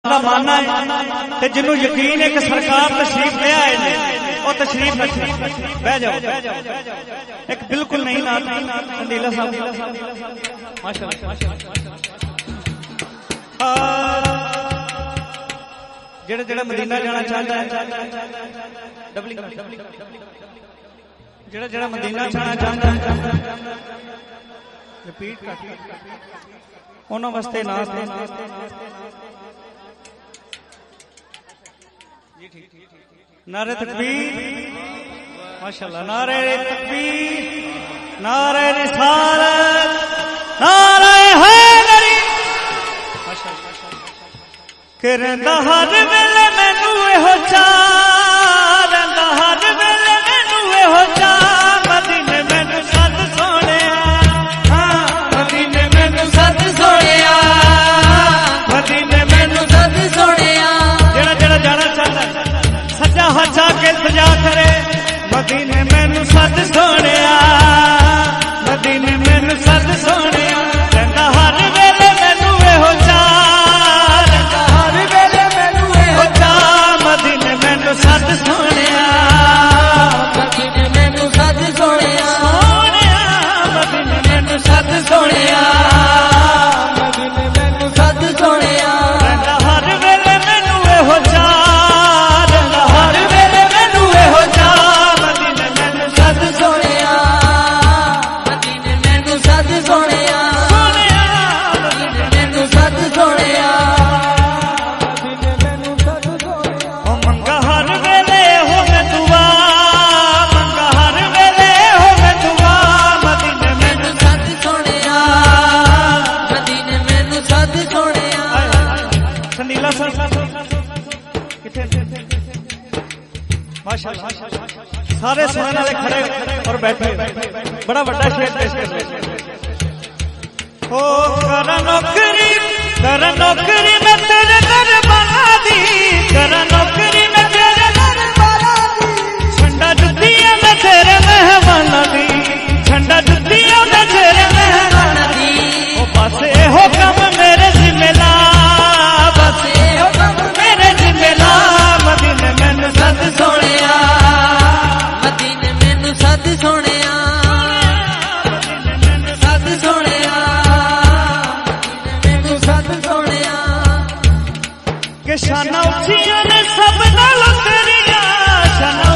ਦਾ ਮਾਨਣਾ ਹੈ ਤੇ ਜਿਹਨੂੰ ਯਕੀਨ ਹੈ ਕਿ ਸਰਕਾਰ ਤਸ਼ਰੀਫ ਲੈ ਆਏ ਨੇ ਉਹ ਤਸ਼ਰੀਫ ਰੱਖੇ। ਬਹਿ ਜਾਓ। ਇੱਕ ਬਿਲਕੁਲ ਨਹੀਂ ਨਾਤ ਕੰਦੀਲਾ ਸਾਹਿਬ ਮਾਸ਼ਾਅੱਲਾ ਜਿਹੜਾ ਮਦੀਨਾ ਜਾਣਾ ਚਾਹੁੰਦਾ ਹੈ ਜਿਹੜਾ ਮਦੀਨਾ ਜਾਣਾ ਚਾਹੁੰਦਾ ਹੈ ਰਿਪੀਟ ਉਹਨਾਂ ਵਾਸਤੇ ਨਾਤ नारे तकबीर माशाअल्लाह, नारे तकबीर, नारे रिसालत, नारे हैदरी के रंदा हर वेले मैनू एहो चाह, रंदा हर वेले मैनू एहो चाह, मदीने मैनू सद सोहणिया, हाँ मदीने मैनू सद सोहणिया, मदीने मैनू सद सोहणिया। जेड़ा जाना चाहता सजा हजा के सजा करे, मदीने मैनू सद सोहणिया, मदीने मैनू सद सोहणिया। रंदा हर वेले मैनू एहो चाह, रंदा हर वेले मैनू एहो चाह, मदीने मैनू सद सोहणिया, मदीने मैनू सद सोहणिया, मदीने मैनू सद सोहणिया, मदीने मैनू सद सोहणिया। रंदा हर वेले मैनू एहो चाह, सारे सुनने वाले खड़े और बैठे बड़ा बड़ा शेर पेश कर रहे। ओ करा नौकरी में तेरे दर बना दी, करा नौकरी में तेरे दर बना दी, झंडा जुतिया में तेरे मेहमान दी, झंडा जुतिया में तेरे मेहमान दी। ओ पासे हो कम मेरे जिम्मेला, पासे हो कम मेरे जिम्मेला, मदीने मैनू सद सोहणिया, मदीने मैनू सद सोहणिया, सद सोहणिया, मैनू सद सोहणिया। के शाना उच्चियां ने सब नालों तेरियां, शाना